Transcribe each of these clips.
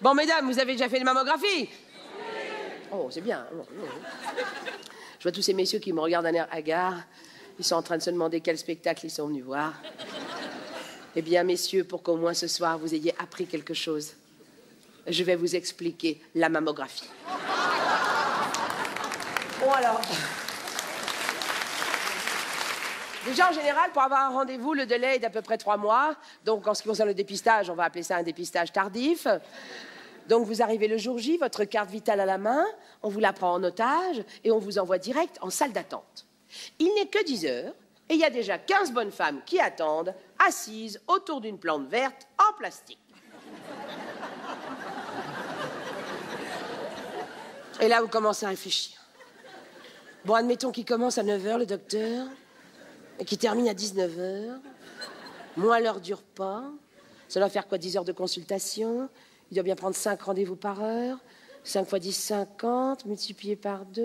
Bon, mesdames, vous avez déjà fait une mammographie? Oh, c'est bien. Je vois tous ces messieurs qui me regardent d'un air hagard. Ils sont en train de se demander quel spectacle ils sont venus voir. Eh bien, messieurs, pour qu'au moins ce soir, vous ayez appris quelque chose, je vais vous expliquer la mammographie. Bon, alors... Déjà, en général, pour avoir un rendez-vous, le délai est d'à peu près 3 mois. Donc, en ce qui concerne le dépistage, on va appeler ça un dépistage tardif. Donc, vous arrivez le jour J, votre carte vitale à la main, on vous la prend en otage et on vous envoie direct en salle d'attente. Il n'est que 10 heures et il y a déjà 15 bonnes femmes qui attendent, assises autour d'une plante verte en plastique. Et là, vous commencez à réfléchir. Bon, admettons qu'il commence à 9 heures, le docteur, et qu'il termine à 19 heures, moins l'heure du repas. Ça doit faire quoi, 10 heures de consultation? Il doit bien prendre 5 rendez-vous par heure. 5 fois 10, 50, multiplié par 2.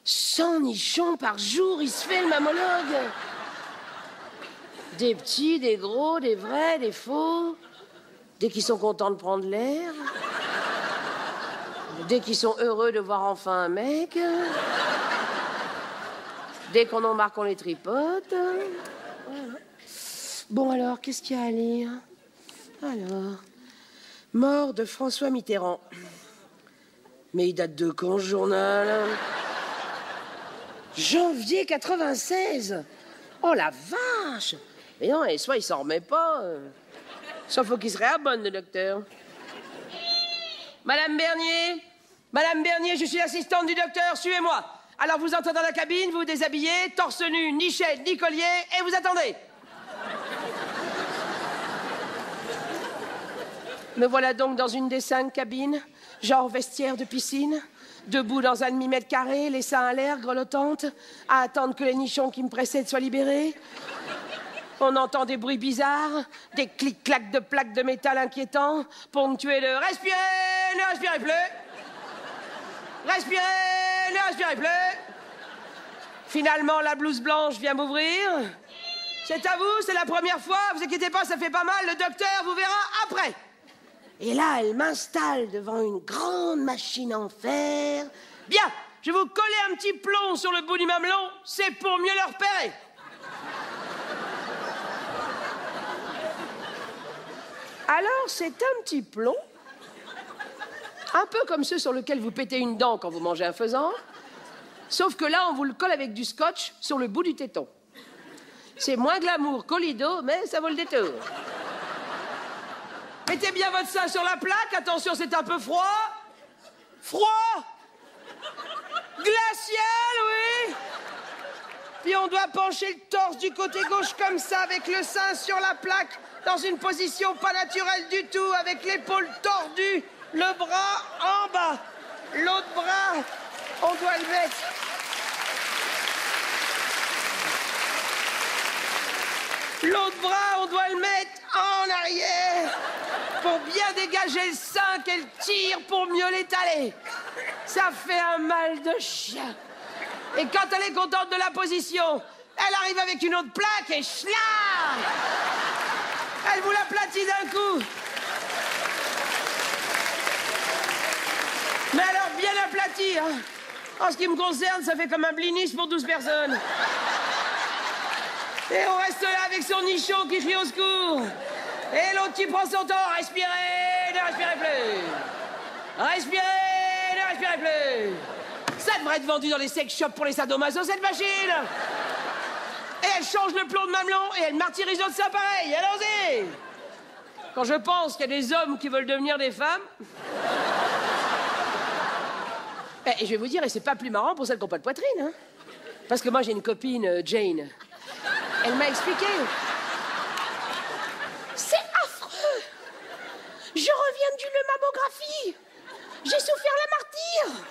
100 nichons par jour, il se fait, le mammologue. Des petits, des gros, des vrais, des faux. Dès qu'ils sont contents de prendre l'air. Dès qu'ils sont heureux de voir enfin un mec. Dès qu'on en marque, on les tripote. Voilà. Bon, alors, qu'est-ce qu'il y a à lire? Alors, mort de François Mitterrand. Mais il date de quand, ce journal? Janvier 96. Oh, la vache! Mais non, et soit il s'en remet pas, soit faut qu'il se réabonne, le docteur. Madame Bernier, je suis l'assistante du docteur, suivez-moi. Alors vous entrez dans la cabine, vous vous déshabillez, torse nu, ni chaîne, ni collier, et vous attendez. Me voilà donc dans une des 5 cabines, genre vestiaire de piscine, debout dans un demi-mètre carré, les seins à l'air, grelottante, à attendre que les nichons qui me précèdent soient libérés. On entend des bruits bizarres, des clics-clacs de plaques de métal inquiétants, ponctués de « Respirez, ne respirez plus !» Respirez, ne respirez plus. Finalement, la blouse blanche vient m'ouvrir. C'est à vous, c'est la première fois, vous inquiétez pas, ça fait pas mal, le docteur vous verra après. Et là, elle m'installe devant une grande machine en fer. Bien, je vais vous coller un petit plomb sur le bout du mamelon, c'est pour mieux le repérer. Alors, c'est un petit plomb, un peu comme ceux sur lesquels vous pétez une dent quand vous mangez un faisan, sauf que là, on vous le colle avec du scotch sur le bout du téton. C'est moins glamour qu'Olido, mais ça vaut le détour. Mettez bien votre sein sur la plaque, attention, c'est un peu froid. Froid! Glacial, oui! Puis on doit pencher le torse du côté gauche comme ça, avec le sein sur la plaque, dans une position pas naturelle du tout, avec l'épaule tordue, le bras en bas. L'autre bras, on doit le mettre. L'autre bras, on doit le mettre en arrière pour bien dégager le sein qu'elle tire pour mieux l'étaler. Ça fait un mal de chien. Et quand elle est contente de la position, elle arrive avec une autre plaque et schlag! Elle vous l'aplatit d'un coup. Mais alors bien aplati, hein. En ce qui me concerne, ça fait comme un blinis pour 12 personnes. Et on reste là avec son nichon qui crie au secours. Et l'autre qui prend son temps. Respirez, ne respirez plus. Respirez, ne respirez plus. Ça devrait être vendu dans les sex shops pour les sadomaso, cette machine. Et elle change le plomb de mamelon et elle martyrise notre sein pareil. Allons-y. Quand je pense qu'il y a des hommes qui veulent devenir des femmes... Et je vais vous dire, et c'est pas plus marrant pour celles qui n'ont pas de poitrine, hein. Parce que moi, j'ai une copine, Jane. Elle m'a expliqué. C'est affreux. Je reviens d'une mammographie. J'ai souffert la martyre.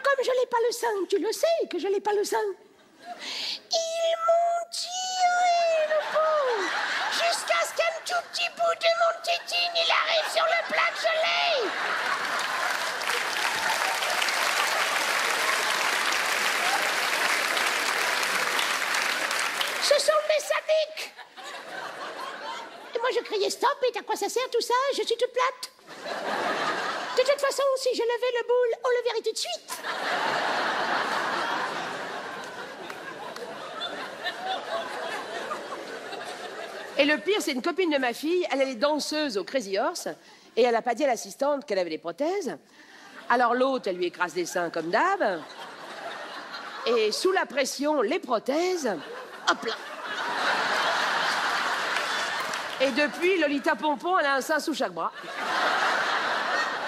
Comme je n'ai pas le sein, tu le sais que je n'ai pas le sein. Ils m'ont tiré le pot jusqu'à ce qu'un tout petit bout de mon tétine, il arrive sur le plat que je l'ai. Ce sont des sadiques. Et moi je criais stop et t'as à quoi ça sert tout ça? Je suis toute plate. De toute façon, si je levais le boule, on le verrait tout de suite. Et le pire, c'est une copine de ma fille, elle est danseuse au Crazy Horse, et elle n'a pas dit à l'assistante qu'elle avait des prothèses. Alors l'autre, elle lui écrase les seins comme d'hab. Et sous la pression, les prothèses, hop là. Et depuis, Lolita Pompon, elle a un sein sous chaque bras.